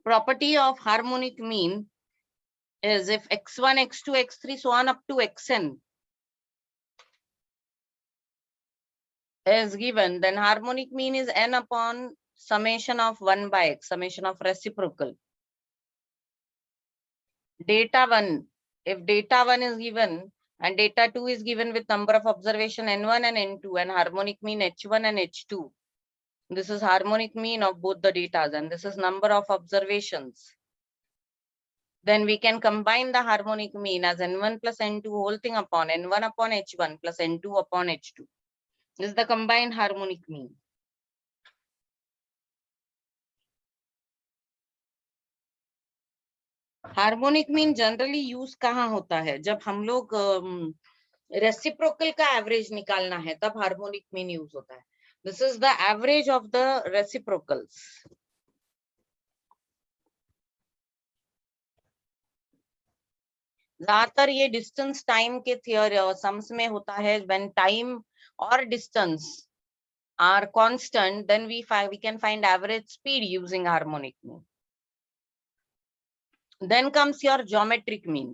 property of harmonic mean is if x1, x2, x3, so on up to xn is given, then harmonic mean is n upon summation of 1 by x, summation of reciprocal. Data 1, if data 1 is given and data 2 is given with number of observation n1 and n2 and harmonic mean h1 and h2. This is harmonic mean of both the datas and this is number of observations. Then we can combine the harmonic mean as n1 plus n2 whole thing upon n1 upon h1 plus n2 upon h2. This is the combined harmonic mean. Harmonic mean generally use कहाँ होता है? जब हम लोग reciprocal का average निकालना है तब हार्मोनिक मीन यूज होता है. This is the average of the reciprocals. ज्यादातर ये डिस्टेंस टाइम के थियरी सम्स में होता है. व्हेन टाइम और distance are constant, then we can find average speed using harmonic mean. Then comes your geometric mean.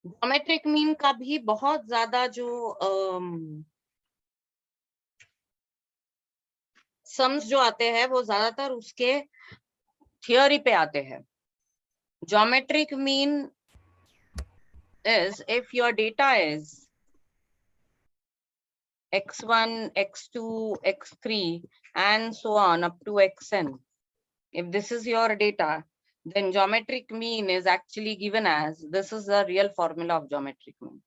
Geometric mean का भी बहुत ज्यादा जो सम्स जो आते हैं वो ज्यादातर उसके थियोरी पे आते हैं. Geometric mean is if your data is x1, x2, x3 and so on up to xn. If this is your data, then geometric mean is actually given as, this is the real formula of geometric mean.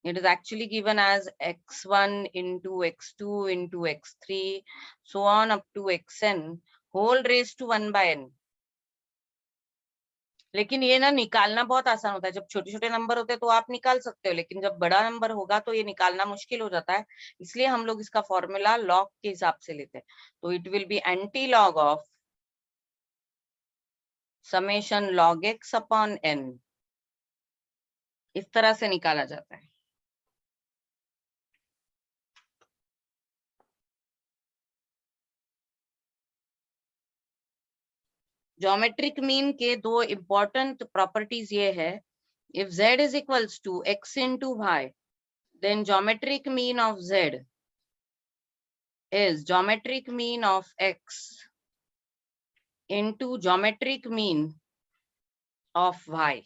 It is actually given as x1 into x2 into x3 so on up to xn whole raised to 1 by n. लेकिन ये ना निकालना बहुत आसान होता है. जब छोटे छोटे नंबर होते हैं तो आप निकाल सकते हो, लेकिन जब बड़ा नंबर होगा तो ये निकालना मुश्किल हो जाता है. इसलिए हम लोग इसका फॉर्मूला लॉग के हिसाब से लेते हैं. तो it will be antilog of summation log X upon N. इस तरह से निकाला जाता है. ज्योमेट्रिक मीन के दो इंपॉर्टेंट प्रॉपर्टीज ये है. If z is equals to x into y, then geometric mean of z is geometric mean of x into geometric mean of y.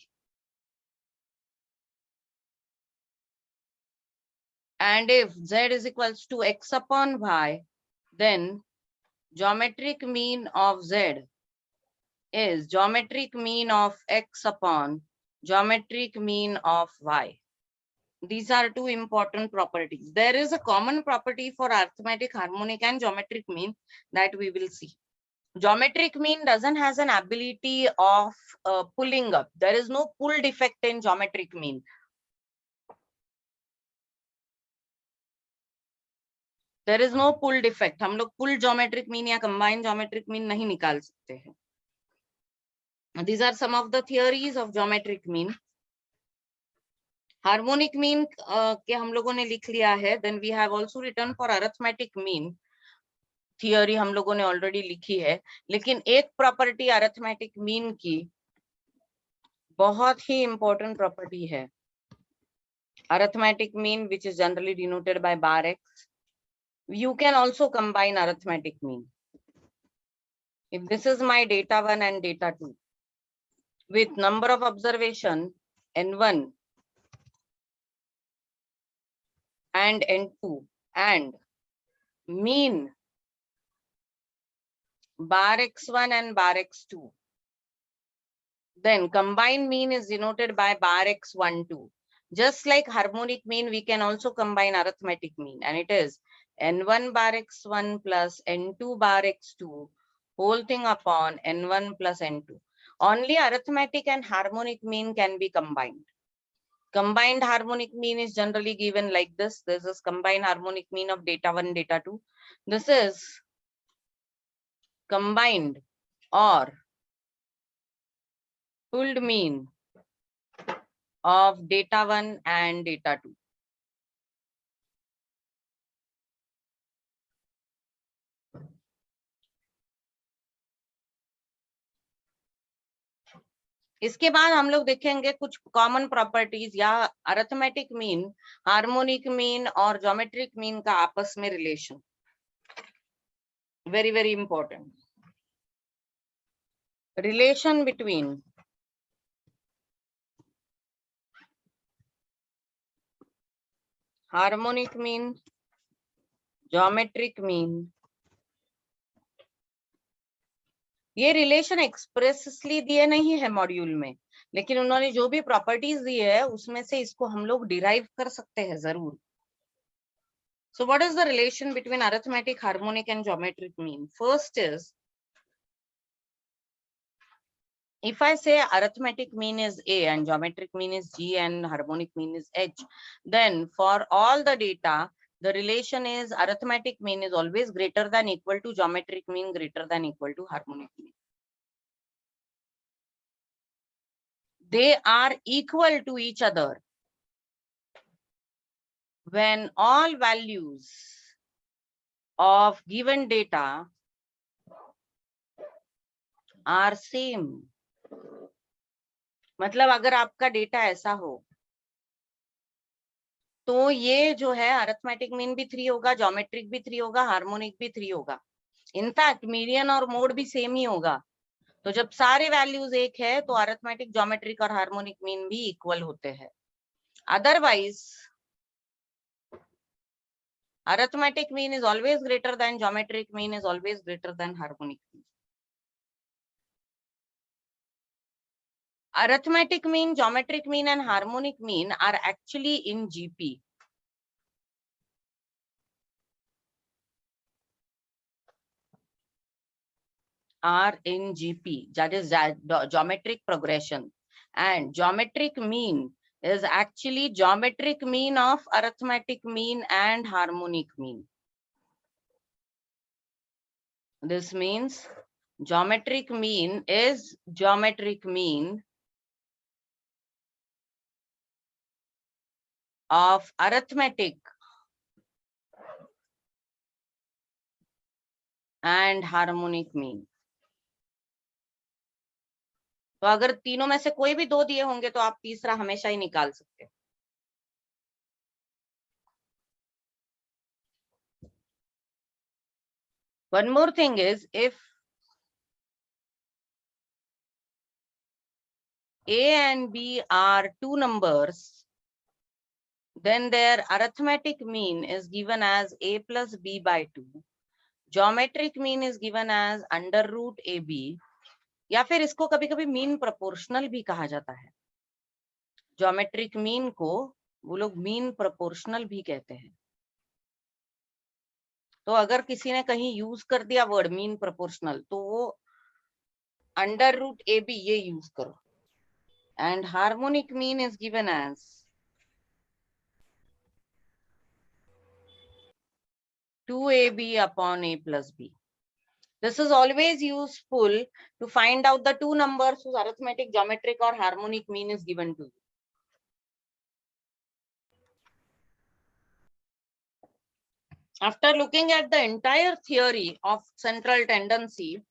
And if z is equals to x upon y, then geometric mean of z is geometric mean of x upon geometric mean of y. These are two important properties. There is a common property for arithmetic, harmonic and geometric mean that we will see. Geometric mean doesn't has an ability of pulling up. There is no pull defect in geometric mean. There is no pull defect. हम लोग pull geometric mean या combined geometric mean नहीं निकाल सकते हैं. These are some of the theories of geometric mean. Harmonic mean के हम लोगों ने लिख लिया है. Then we have also written for arithmetic mean. Theory हम लोगों ने ऑलरेडी लिखी है. लेकिन एक प्रॉपर्टी अरिथमेटिक मीन की बहुत ही इंपॉर्टेंट प्रॉपर्टी है. arithmetic mean which is generally denoted by bar x. You can also combine arithmetic mean. If this is my data 1 and data 2 with number of observation n1 and n2 and mean bar x1 and bar x2, then combined mean is denoted by bar x12. Just like harmonic mean, we can also combine arithmetic mean, and it is n1 bar x1 plus n2 bar x2 whole thing upon n1 plus n2. Only arithmetic and harmonic mean can be combined. Combined harmonic mean is generally given like this. This is combined harmonic mean of data 1, data 2. This is combined or pulled mean of data 1 and data 2. इसके बाद हम लोग देखेंगे कुछ common properties या arithmetic mean, harmonic mean और geometric mean का आपस में relation, very very important. Relation between harmonic mean, geometric mean, ये रिलेशन एक्सप्रेसली दिए नहीं है मॉड्यूल में, लेकिन उन्होंने जो भी प्रॉपर्टीज दी है उसमें से इसको हम लोग डिराइव कर सकते हैं जरूर। So what is the relation between arithmetic, harmonic and geometric mean? First is, if I say arithmetic mean is A and geometric mean is G and harmonic mean is H, then for all the data, the relation is arithmetic mean is always greater than equal to geometric mean greater than equal to harmonic mean. They are equal to each other when all values of given data are same. मतलब अगर आपका data ऐसा हो तो ये जो है arithmetic mean भी 3 होगा, ज्योमेट्रिक भी 3 होगा, हार्मोनिक भी 3 होगा, इनफैक्ट मीडियन और मोड भी सेम ही होगा। तो जब सारे वैल्यूज एक है तो अरिथमेटिक, ज्योमेट्रिक और हार्मोनिक मीन भी इक्वल होते हैं। Otherwise arithmetic mean is always greater than geometric mean is always greater than harmonic mean. Arithmetic mean, geometric mean and harmonic mean are actually in GP. Are in GP, that is geometric progression, and geometric mean is actually geometric mean of arithmetic mean and harmonic mean. This means geometric mean is geometric mean of arithmetic and harmonic mean. तो अगर तीनों में से कोई भी 2 दिए होंगे तो आप तीसरा हमेशा ही निकाल सकते हैं। One more thing is, if A and B are 2 numbers, then their arithmetic mean is given as A plus B by 2. Geometric mean is given as under root AB, या फिर इसको कभी कभी मीन प्रोपोर्शनल भी कहा जाता है। Geometric mean को वो लोग मीन प्रोपोर्शनल भी कहते हैं। तो अगर किसी ने कहीं यूज कर दिया वर्ड मीन प्रोपोर्शनल तो वो अंडर रूट ए बी ये यूज करो। And harmonic mean is given as 2ab upon a plus b. This is always useful to find out the 2 numbers whose arithmetic, geometric or harmonic mean is given to you. After looking at the entire theory of central tendency,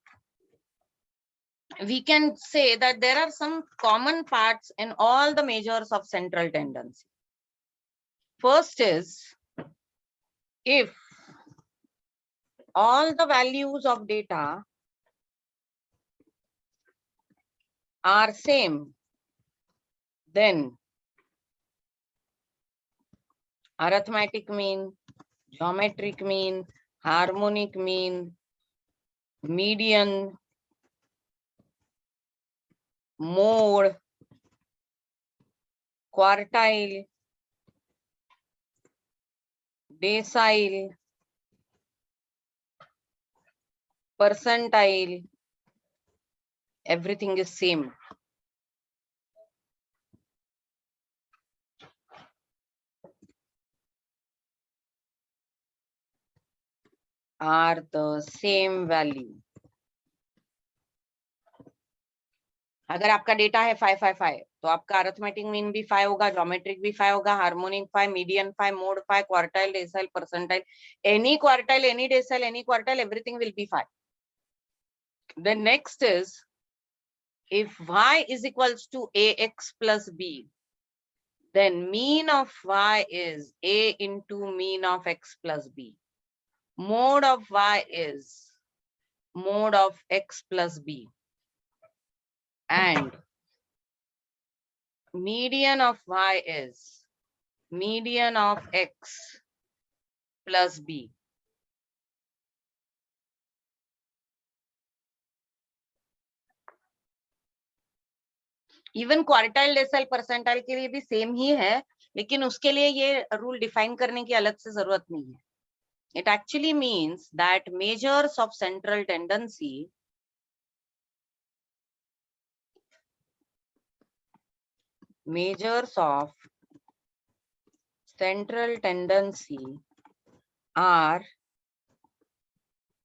we can say that there are some common parts in all the measures of central tendency. First is, if all the values of data are same, then arithmetic mean, geometric mean, harmonic mean, median, mode, quartile, decile, percentile, everything is same. Are the same value. अगर आपका data है 5 5 5 तो आपका arithmetic mean भी 5 होगा, geometric भी 5 होगा, harmonic 5, median 5, mode 5, quartile, decyl, percentile, any quartile, any decyl, any quartile, everything will be 5. The next is, if y is equals to ax plus b, then mean of y is a into mean of x plus b. Mode of y is mode of x plus b. And median of y is median of x plus b. Even quartile decimal percentile के लिए भी same ही है, लेकिन उसके लिए ये rule define करने की अलग से जरूरत नहीं है. It actually means that measures of central tendency are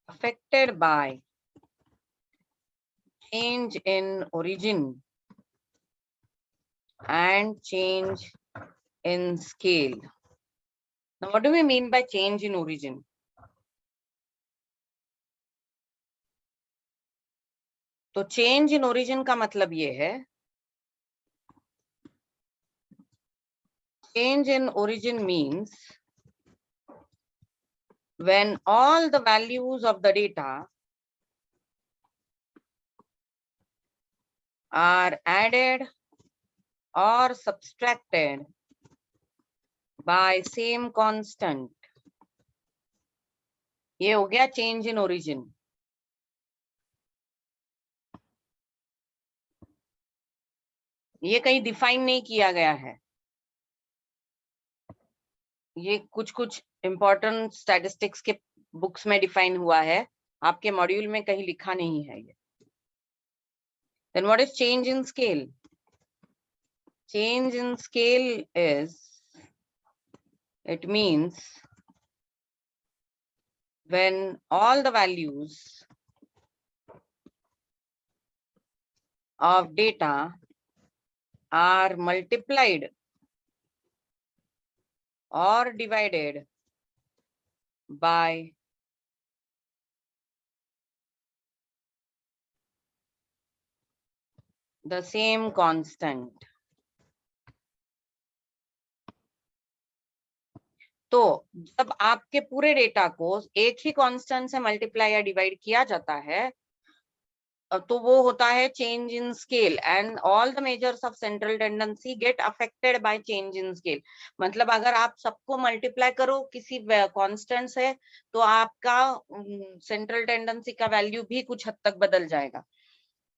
affected by change in origin and change in scale. Now, what do we mean by change in origin? तो change in origin का मतलब ये है, change in origin means when all the values of the data are added or subtracted by same constant. ये हो गया change in origin. ये कहीं डिफाइन नहीं किया गया है, ये कुछ कुछ इंपॉर्टेंट स्टैटिस्टिक्स के बुक्स में डिफाइन हुआ है, आपके मॉड्यूल में कहीं लिखा नहीं है ये. Then what is change in scale? Change in scale is, it means when all the values of data are multiplied or divided by the same constant. तो जब आपके पूरे डेटा को एक ही कांस्टेंट से मल्टीप्लाई या डिवाइड किया जाता है, तो वो होता है change in scale, and all the measures of central tendency get affected by change in scale. मतलब अगर आप सबको मल्टीप्लाई करो किसी कांस्टेंट से, तो आपका सेंट्रल टेंडेंसी का वैल्यू भी कुछ हद तक बदल जाएगा.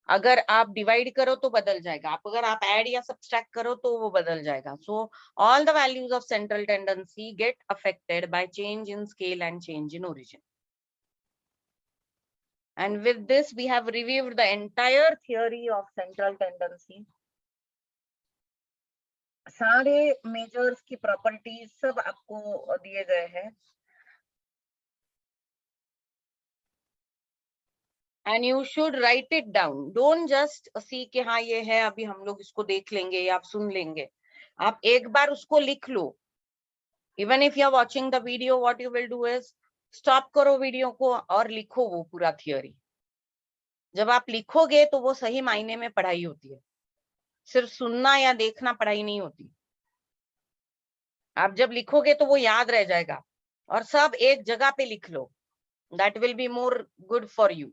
अगर आप डिवाइड करो तो बदल जाएगा, अगर आप ऐड या सब्सट्रैक्ट करो तो वो बदल जाएगा. So all the values of central tendency get affected by change in scale and change in origin. And with this, we have reviewed the entire theory of central tendency. सारे measures की properties सब आपको दिए गए हैं. And you should write it down. Don't just see कि हाँ ये है, अभी हम लोग इसको देख लेंगे या आप सुन लेंगे. आप एक बार उसको लिख लो. Even if you are watching the video, what you will do is stop करो वीडियो को और लिखो वो पूरा थियोरी. जब आप लिखोगे तो वो सही मायने में पढ़ाई होती है, सिर्फ सुनना या देखना पढ़ाई नहीं होती. आप जब लिखोगे तो वो याद रह जाएगा, और सब एक जगह पे लिख लो. That will be more good for you.